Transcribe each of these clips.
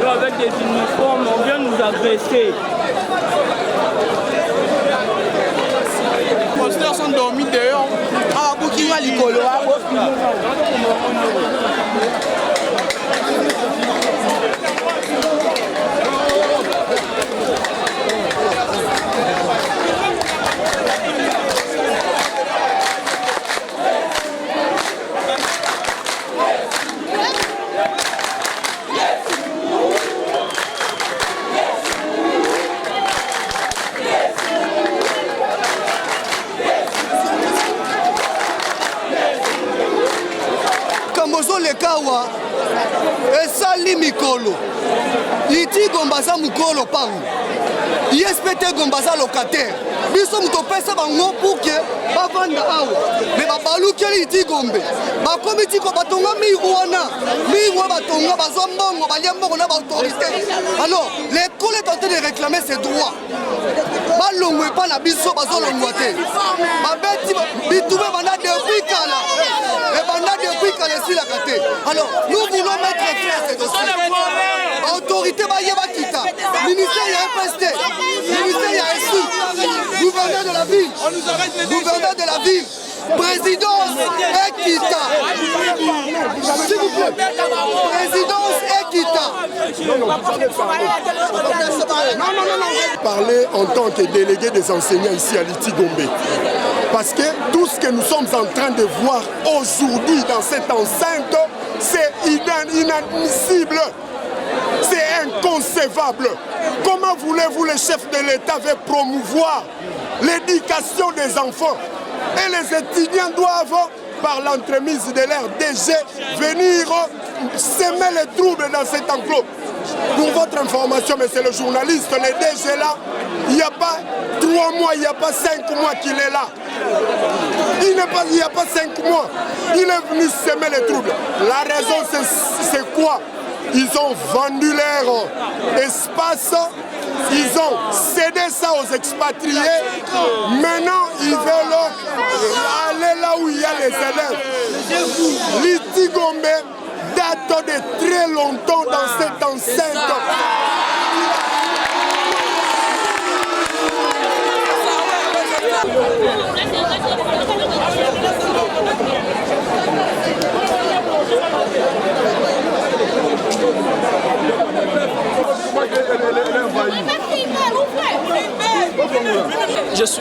Avec des uniformes, on vient nous agresser. Les posteurs sont dormis dehors. Ah, Boukini à l'icolo. Kawa esali mikolo iti gombaza mukolo pangu ISPT gombaza locataire biso mutopesa bango puke bavanda awa me babalukeli iti gombe bakomiti ko batonga miwa batonga bazwa mbongo balia mbongo na baautorité. Alors l'école est en train de réclamer ses droits balongwe pa na biso bazolongwa te babeti bitube banda depuis kala et banda depuis kala esila kate. Alors nous voulons mettre fin à ces dossiers. Autorité bayeba kita ministère ya MPST ministère ya SU gouverneur de la ville présidence Ekita, s'il vous plaît, présidence Ekita. Parler en tant que délégué des enseignants ici à Liti Gombe. Parce que tout ce que nous sommes en train de voir aujourd'hui dans cette enceinte C'est inadmissible. C'est inconcevable. Comment voulez-vous, le chef de l'État veut promouvoir l'éducation des enfants et les étudiants doivent, par l'entremise de leur DG, venir semer les troubles dans cet enclos. Pour votre information, monsieur le journaliste, le DG là, il n'y a pas 3 mois, il n'y a pas 5 mois qu'il est là. Il n'y a pas 5 mois. Il est venu semer les troubles. La raison, c'est quoi? Ils ont vendu leur espace, ils ont cédé ça aux expatriés. Maintenant, ils veulent aller là où il y a les élèves. Liti Gombe date de très longtemps dans cette enceinte.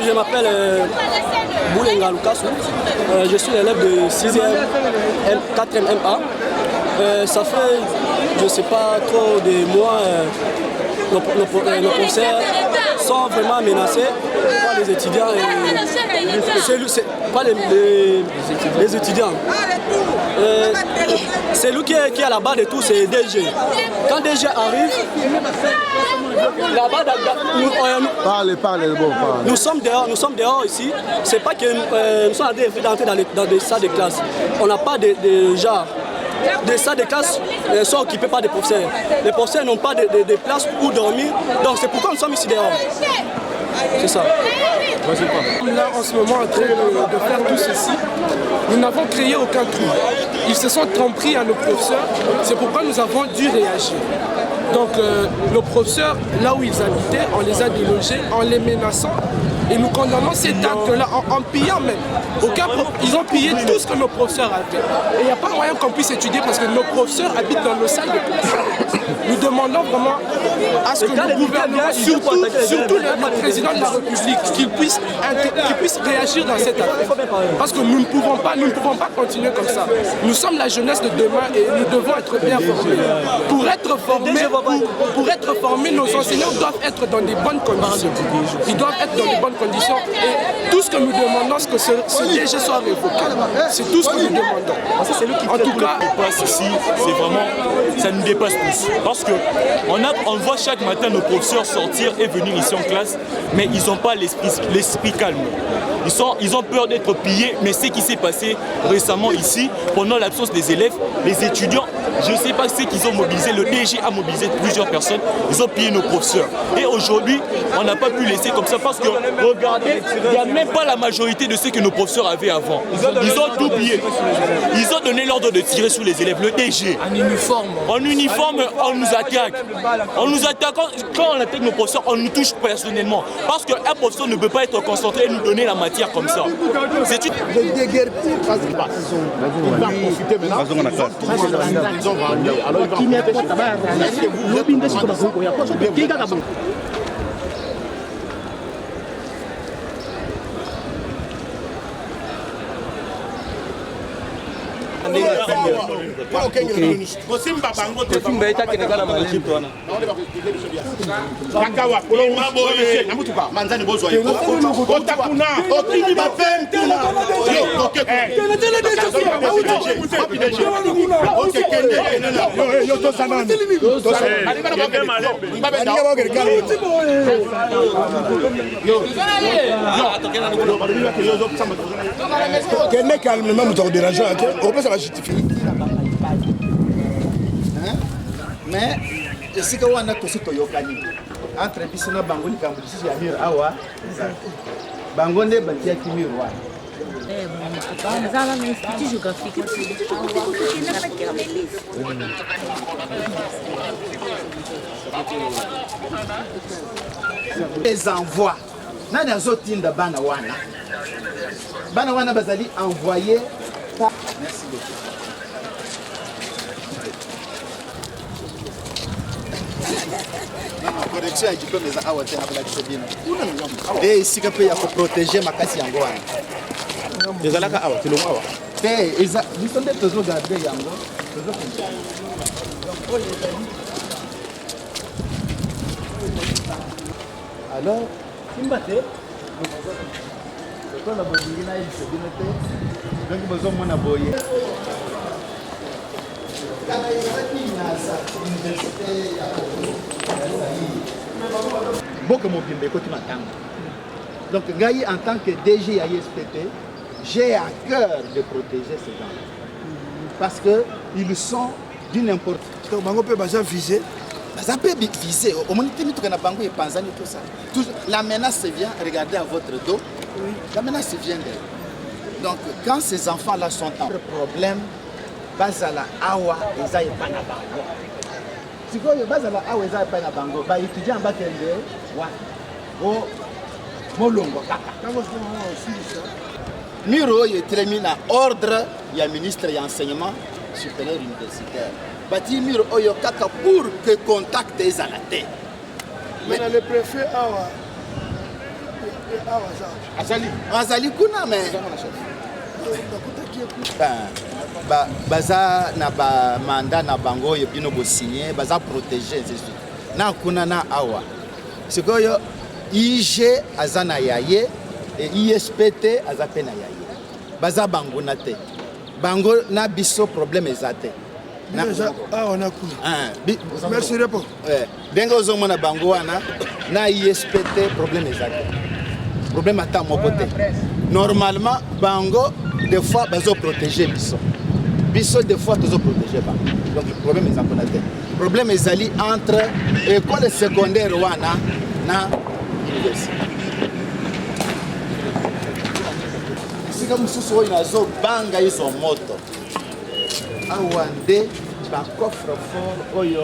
Je m'appelle Boulenga Lukasu, je suis l'élève de 6e, 4e MA. Ça fait, je ne sais pas trop des mois, nos professeurs sont vraiment menacés par les étudiants. Pas les étudiants. C'est lui qui est à la base de tout, c'est DG. Quand DG arrive, là-bas, nous sommes dehors ici. C'est pas que nous sommes d'entrer dans des salles de classe. On n'a pas de genre. Des salles de classe sont occupées par des professeurs. Les professeurs n'ont pas de place où dormir. Donc c'est pourquoi nous sommes ici dehors. C'est ça. Là, en ce moment, en train de faire tout ceci, nous n'avons créé aucun trouble. Ils se sont trompés à nos professeurs. C'est pourquoi nous avons dû réagir. Donc, nos professeurs, là où ils habitaient, on les a délogés en les menaçant. Et nous condamnons cet acte-là en pillant même. Ils ont pillé tout ce que nos professeurs avaient. Et il n'y a pas moyen qu'on puisse étudier parce que nos professeurs habitent dans nos salles de classe. Nous demandons vraiment à ce que le gouvernement, surtout le président de la République, qu'il puisse réagir dans cette affaire. Parce que nous ne pouvons pas continuer comme ça. Nous sommes la jeunesse de demain et nous devons être bien formés. Pour être formés, nos enseignants doivent être dans des bonnes conditions. Ils doivent être dans des bonnes conditions. Et tout ce que nous demandons, c'est que ce DG soit révoqué. C'est tout ce que nous demandons. En tout cas, ici, c'est vraiment, ça nous dépasse tous. Parce que on voit chaque matin nos professeurs sortir et venir ici en classe, mais ils n'ont pas l'esprit calme. Ils ont peur d'être pillés, mais ce qui s'est passé récemment ici, pendant l'absence des élèves, les étudiants, je ne sais pas ce qu'ils ont mobilisé, le DG a mobilisé plusieurs personnes, ils ont pillé nos professeurs. Et aujourd'hui, on n'a pas pu laisser comme ça parce que, regardez, il n'y a même pas la majorité de ce que nos professeurs avaient avant. Ils ont tout pillé. Ils ont donné l'ordre de tirer sur les élèves, le DG. En uniforme, on nous attaque. On nous attaque, quand on attaque nos professeurs, on nous touche personnellement. Parce qu'un professeur ne peut pas être concentré et nous donner la matière comme ça. C'est une... Mais si on a tout ce que entre Bissona Bango et Cambridge, il y a Awa, Bango ne bâtit qui miroir. Les envois. Nani azotinda bana wana. Bana wana bazali envoyé par. Merci beaucoup. Correction ya diplôme za awa tena bala kisobina. Eh sika pe ya ko protéger makasi yango wana. Ezalaka awa, kilongo awa. te eza biso nde tozogarde yango alors simba te lokola bolingi nayebisa bino te donki bozomona boye kaka ezalaki nasa université ya mboka mobimba ekoti matanga. Donc ngai en tant que DG à ISPT, j'ai à cœur de protéger ces gens parce qu'ils sont d'une importance. Donc bango peut baza visé. Ça peut viser. Au moins, la menace vient, regardez à votre dos. La menace vient d'elle. Donc, quand ces enfants-là sont en problème, bazala awa ezaye pana bango. Si vous avez bazala awa ezaye pana bango, ba étudiant ba kende wa o molongo kaka. Miro est terminé à ordre, il y a ministre et enseignement supérieur universitaire. Bati miro oyo kaka pour que contact ezalate. Mais le préfet awa Azali kuna mais baza na ba mandat na bango yo bino bo signer baza protéger na kuna na awa. Sikoyo IG azana yaye et ISPT azapena yaye. Baza bango na te. Bango na biso problème ezate. Merci répond. Denga ozomona bango wana na ISPT problème ezate. Problème à mon côté. Normalement, bango, des fois, ils protéger biso. Biso, des fois, ils protéger bango. Donc, le problème est important. Le problème est ali entre école secondaire wana na université. Si comme sous une azo banga ils sont moto. Awande ba coffre fort oyo.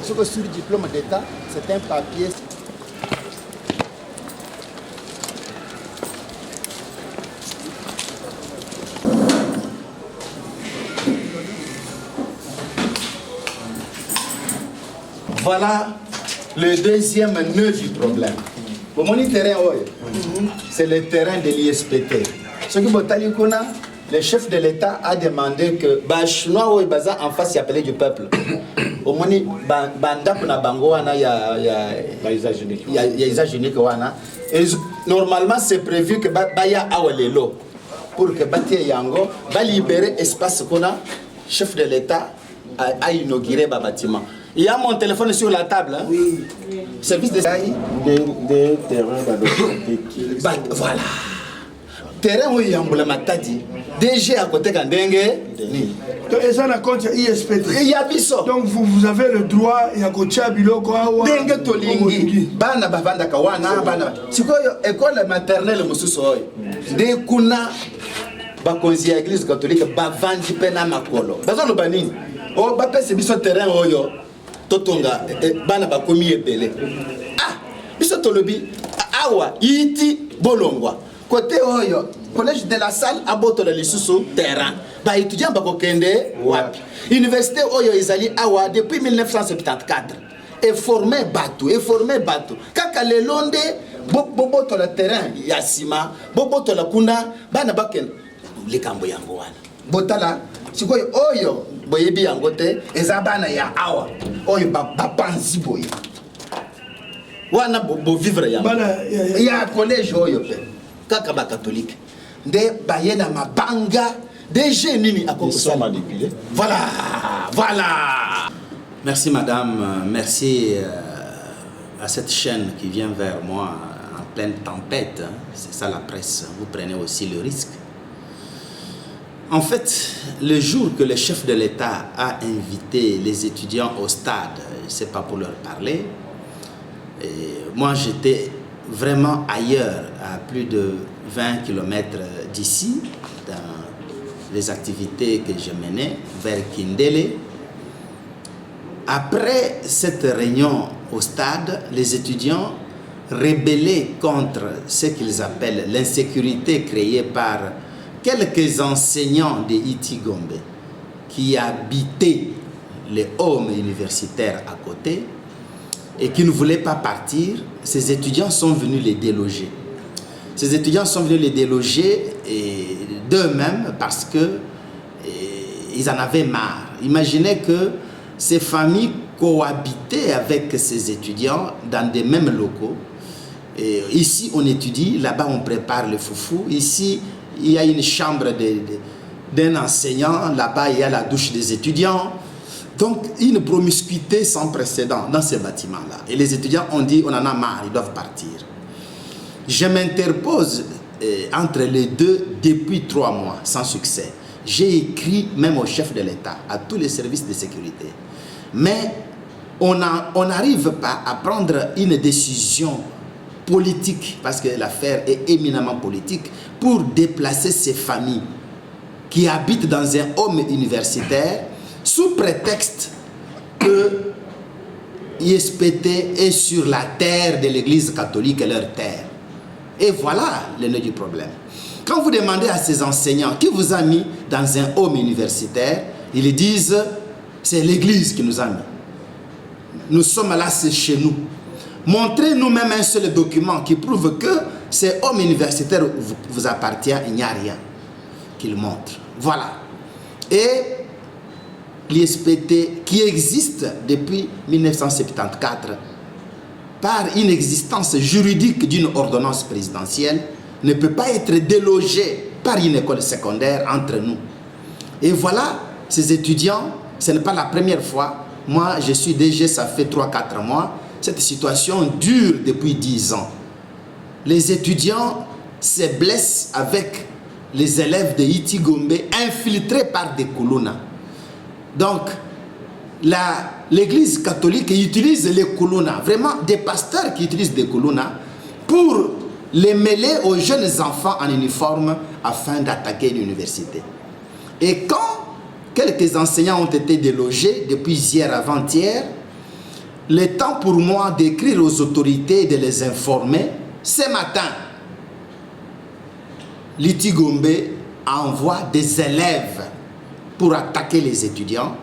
Ce que sur le diplôme d'état, c'est un papier. Voilà le deuxième nœud du problème. Mon terrain, c'est le terrain de l'ISPT. Ce qui le chef de l'État a demandé que les Chinois en face y appelé du peuple. Au moins, il y a usage unique. Normalement, c'est prévu que Baya Awalelo pour que Batia Yango va libérer l'espace qu'on a. Chef de l'État a inauguré le bâtiment. Il y a mon téléphone sur la table. Hein? Oui. Service de terrains. Voilà. Terrain où il y a un matadi. DG à côté de Dengue. Donc, et ça, la compte ISPT. Il y a biso. Donc, vous avez le droit, il y a côté Biloko. Dengue Tolingi. Bana Bavanda Kawana. Si vous avez école maternelle, Moussoui. De Kuna. Bakonzi à l'église catholique. Bavandi Pena Makolo. Bazan Lobani. Oh, Bapé, c'est biso terrain. Totonga, bana bakomi ebele. Ah, biso tolobi, awa, iti, bolongwa. Côté oyo, collège de la salle, aboto la lisusu, terrain. Ba étudiant bako kende, wapi. Université oyo izali awa, depuis 1974. Et formé bateau. Kaka le londe, boboto la terrain, yasima, boboto la kuna, bana baken, likambo yango wana. Botala, sikoyo oyo, boyebi yango te ezabana ya awa oyo bapanzi boye wana bo vivre yango ya collège oyo pe kaka ba catholique nde bayena mabanga DG nini akoko manipulé. Voilà. Merci madame, merci à cette chaîne qui vient vers moi en pleine tempête, c'est ça la presse, vous prenez aussi le risque. En fait, le jour que le chef de l'État a invité les étudiants au stade, c'est pas pour leur parler, et moi j'étais vraiment ailleurs, à plus de 20 km d'ici, dans les activités que je menais vers Kindele. Après cette réunion au stade, les étudiants rebellés contre ce qu'ils appellent l'insécurité créée par quelques enseignants de Iti Gombe qui habitaient les homes universitaires à côté et qui ne voulaient pas partir, ces étudiants sont venus les déloger. ces étudiants sont venus les déloger d'eux-mêmes parce que ils en avaient marre. Imaginez que ces familles cohabitaient avec ces étudiants dans des mêmes locaux. Et ici, on étudie, là-bas, on prépare le foufou. Ici, il y a une chambre d'un enseignant, là-bas, il y a la douche des étudiants. Donc, une promiscuité sans précédent dans ces bâtiments-là. Et les étudiants ont dit, on en a marre, ils doivent partir. Je m'interpose entre les deux depuis 3 mois, sans succès. J'ai écrit même au chef de l'État, à tous les services de sécurité. Mais on n'arrive pas à prendre une décision politique, parce que l'affaire est éminemment politique, pour déplacer ces familles qui habitent dans un home universitaire sous prétexte que ISPT est sur la terre de l'église catholique et leur terre. Et voilà le nœud du problème. Quand vous demandez à ces enseignants qui vous a mis dans un home universitaire, ils disent c'est l'église qui nous a mis. Nous sommes là, c'est chez nous. Montrez-nous même un seul document qui prouve que ces hommes universitaires vous appartient, il n'y a rien qu'ils montrent. Voilà. Et l'ISPT qui existe depuis 1974 par une existence juridique d'une ordonnance présidentielle ne peut pas être délogé par une école secondaire entre nous. Et voilà, ces étudiants, ce n'est pas la première fois. Moi, je suis DG, ça fait 3-4 mois. Cette situation dure depuis 10 ans. Les étudiants se blessent avec les élèves de Iti Gombe infiltrés par des Koulouna. Donc, l'église catholique utilise les Koulouna, vraiment des pasteurs qui utilisent des Koulouna pour les mêler aux jeunes enfants en uniforme afin d'attaquer l'université. Et quand quelques enseignants ont été délogés depuis hier avant-hier, le temps pour moi d'écrire aux autorités et de les informer, ce matin, l'Iti Gombe envoie des élèves pour attaquer les étudiants,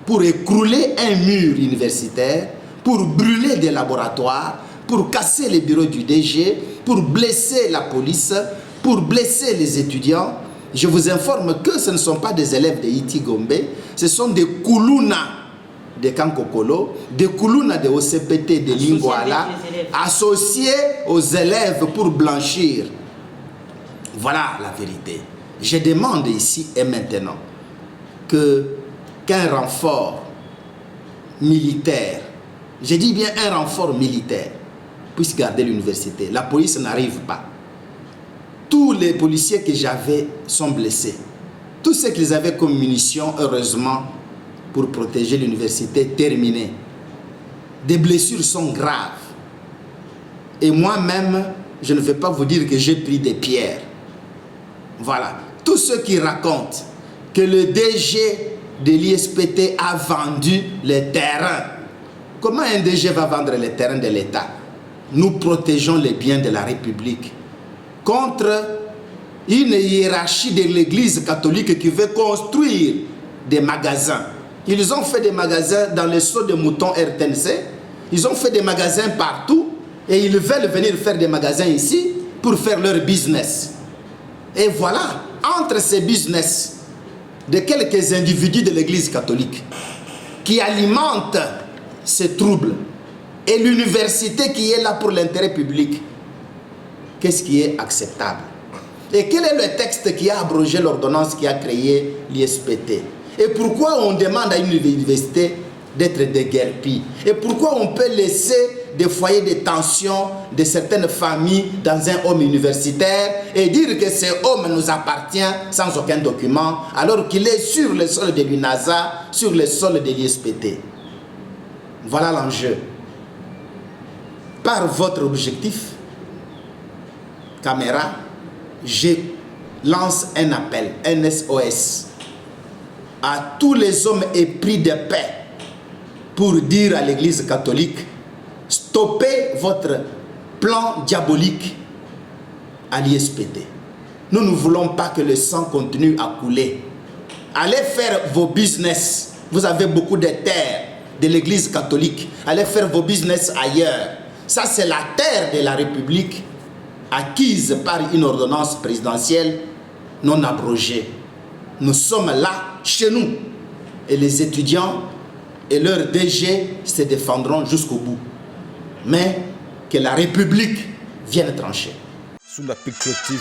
pour écrouler un mur universitaire, pour brûler des laboratoires, pour casser les bureaux du DG, pour blesser la police, pour blesser les étudiants. Je vous informe que ce ne sont pas des élèves de Iti Gombe, ce sont des Koulouna de Kankokolo, des Koulouna de OCPT de Lingouala, associés aux élèves pour blanchir. Voilà la vérité. Je demande ici et maintenant qu'un renfort militaire, je dis bien un renfort militaire, puisse garder l'université. La police n'arrive pas. Tous les policiers que j'avais sont blessés. Tout ce qu'ils avaient comme munitions, heureusement, pour protéger l'université, terminé. Des blessures sont graves. Et moi-même, je ne vais pas vous dire que j'ai pris des pierres. Voilà. Tous ceux qui racontent que le DG de l'ISPT a vendu les terrains. Comment un DG va vendre les terrains de l'État? Nous protégeons les biens de la République contre une hiérarchie de l'Église catholique qui veut construire des magasins. Ils ont fait des magasins dans les sauts de moutons RTNC. Ils ont fait des magasins partout et ils veulent venir faire des magasins ici pour faire leur business. Et voilà, entre ces business de quelques individus de l'Église catholique qui alimentent ces troubles et l'université qui est là pour l'intérêt public, qu'est-ce qui est acceptable? Et quel est le texte qui a abrogé l'ordonnance qui a créé l'ISPT? Et pourquoi on demande à une université d'être déguerpie? Et pourquoi on peut laisser des foyers de tension de certaines familles dans un home universitaire et dire que ce home nous appartient sans aucun document alors qu'il est sur le sol de l'UNASA, sur le sol de l'ISPT? Voilà l'enjeu. Par votre objectif, caméra, je lance un appel, un SOS, à tous les hommes épris de paix pour dire à l'Église catholique, stoppez votre plan diabolique à l'ISPT. Nous ne voulons pas que le sang continue à couler. Allez faire vos business. Vous avez beaucoup de terres de l'Église catholique. Allez faire vos business ailleurs. Ça, c'est la terre de la République acquises par une ordonnance présidentielle non abrogée. Nous sommes là, chez nous, et les étudiants et leurs DG se défendront jusqu'au bout. Mais que la République vienne trancher. Sous la Picture TV.